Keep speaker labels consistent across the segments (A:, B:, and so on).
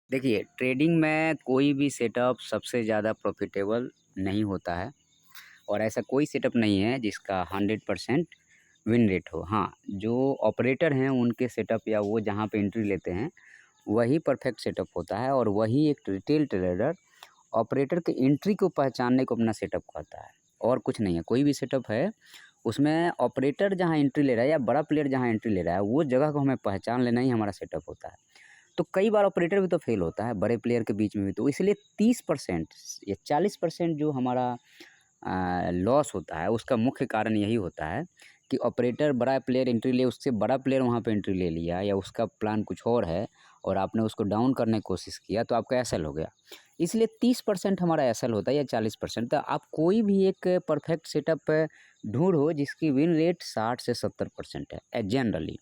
A: देखिए, ट्रेडिंग में कोई भी सेटअप सबसे ज़्यादा प्रॉफ़िटेबल नहीं होता है और ऐसा कोई सेटअप नहीं है जिसका 100% विन रेट हो। हाँ, जो ऑपरेटर हैं उनके सेटअप या वो जहाँ पे एंट्री लेते हैं, वही परफ़ेक्ट सेटअप होता है और वही एक रिटेल ट्रेडर ऑपरेटर के एंट्री को पहचानने को अपना सेटअप कहता है और कुछ नहीं है। कोई भी सेटअप है, उसमें ऑपरेटर जहाँ एंट्री ले रहा है या बड़ा प्लेयर जहाँ एंट्री ले रहा है, वो जगह को हमें पहचान लेना ही हमारा सेटअप होता है। तो कई बार ऑपरेटर भी तो फेल होता है, बड़े प्लेयर के बीच में भी, तो इसलिए 30% या 40% जो हमारा लॉस होता है, उसका मुख्य कारण यही होता है कि ऑपरेटर बड़ा प्लेयर एंट्री ले, उससे बड़ा प्लेयर वहाँ पे एंट्री ले लिया या उसका प्लान कुछ और है और आपने उसको डाउन करने की कोशिश किया तो आपका एसएल हो गया। इसलिए 30% हमारा एसएल होता है या 40%। तो आप कोई भी एक परफेक्ट सेटअप ढूँढो जिसकी विन रेट 60 से 70% है जनरली।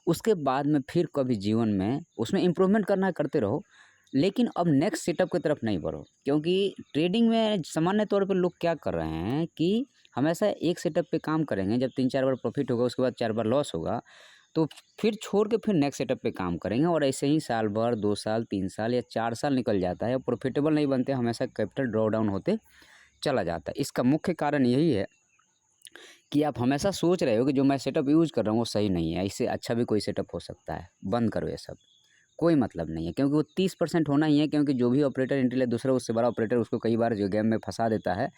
A: उसके बाद में फिर कभी जीवन में उसमें इम्प्रूवमेंट करना है करते रहो, लेकिन अब नेक्स्ट सेटअप की तरफ नहीं बढ़ो। क्योंकि ट्रेडिंग में सामान्य तौर पे लोग क्या कर रहे हैं कि हमेशा एक सेटअप पे काम करेंगे, जब 3-4 बार प्रॉफ़िट होगा उसके बाद 4 बार लॉस होगा, तो फिर छोड़ के फिर नेक्स्ट सेटअप पे काम करेंगे और ऐसे ही साल भर, 2 साल, 3 साल या 4 साल निकल जाता है, प्रॉफ़िटेबल नहीं बनते, हमेशा कैपिटल ड्रॉ डाउन होते चला जाता है। इसका मुख्य कारण यही है कि आप हमेशा सोच रहे हो कि जो मैं सेटअप यूज़ कर रहा हूँ वो सही नहीं है, इससे अच्छा भी कोई सेटअप हो सकता है, बंद करो ये सब। कोई मतलब नहीं है क्योंकि वो 30% होना ही है, क्योंकि जो भी ऑपरेटर एंट्री ले दूसरा उससे बड़ा ऑपरेटर उसको कई बार जो गेम में फँसा देता है।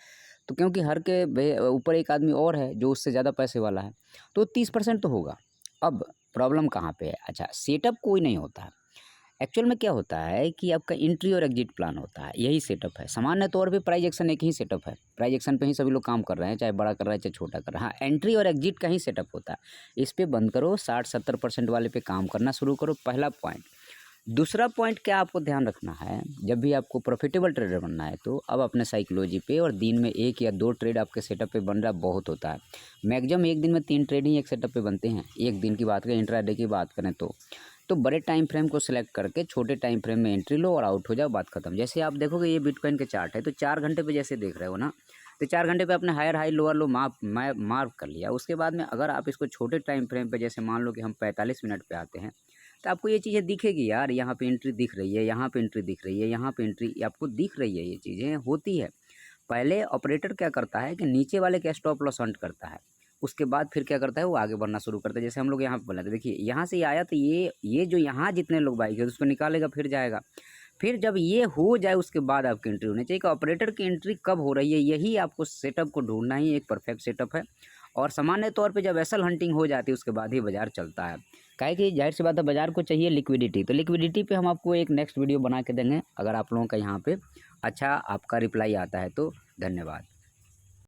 A: तो क्योंकि हर के ऊपर एक आदमी और है जो उससे ज़्यादा पैसे वाला है, तो 30% तो होगा। अब प्रॉब्लम कहाँ पे है? अच्छा, सेटअप कोई नहीं होता है। एक्चुअल में क्या होता है कि आपका एंट्री और एग्जिट प्लान होता है, यही सेटअप है। सामान्य तौर पे प्राइस एक्शन एक ही सेटअप है, प्राइस एक्शन पे ही सभी लोग काम कर रहे हैं, चाहे बड़ा कर रहा है चाहे छोटा कर रहा है। हाँ, एंट्री और एग्जिट का ही सेटअप होता है। इस पे बंद करो, 60-70% वाले पे काम करना शुरू करो, पहला पॉइंट। दूसरा पॉइंट क्या आपको ध्यान रखना है, जब भी आपको प्रॉफिटेबल ट्रेडर बनना है तो अब अपने साइकोलॉजी पे, और दिन में 1 या 2 ट्रेड आपके सेटअप पे बन रहा बहुत होता है। मैक्सिमम एक दिन में 3 ट्रेड ही एक सेटअप पे बनते हैं, एक दिन की बात करें, इंट्राडे की बात करें तो बड़े टाइम फ्रेम को सिलेक्ट करके छोटे टाइम फ्रेम में एंट्री लो और आउट हो जाओ, बात खत्म। जैसे आप देखोगे ये बिटकॉइन के चार्ट है, तो 4 घंटे पे जैसे देख रहे हो ना, तो 4 घंटे पे आपने higher high lower low mark कर लिया। उसके बाद में अगर आप इसको छोटे टाइम फ्रेम पे, जैसे मान लो कि हम 45 मिनट पे आते हैं, तो आपको ये चीज़ें दिखेगी यार, यहाँ पे एंट्री दिख रही है, यहाँ पे एंट्री दिख रही है, यहाँ पे एंट्री आपको दिख रही है, ये चीज़ें होती है। पहले ऑपरेटर क्या करता है कि नीचे वाले का स्टॉप लॉस हंट करता है, उसके बाद फिर क्या करता है, वो आगे बढ़ना शुरू करता है। जैसे हम लोग यहाँ पे बोला था, देखिए यहाँ से ये आया तो ये जो यहाँ जितने लोग बाई किए उसको निकालेगा फिर जाएगा। फिर जब ये हो जाए उसके बाद आपकी एंट्री होनी चाहिए कि ऑपरेटर की एंट्री कब हो रही है, यही आपको सेटअप को ढूंढना ही एक परफेक्ट सेटअप है। और सामान्य तौर पे जब एसल हंटिंग हो जाती है उसके बाद ही बाजार चलता है। काहे कि जाहिर सी बात है, बाजार को चाहिए लिक्विडिटी, तो लिक्विडिटी पे हम आपको एक नेक्स्ट वीडियो बना के देंगे, अगर आप लोगों का यहाँ पे अच्छा आपका रिप्लाई आता है तो। धन्यवाद।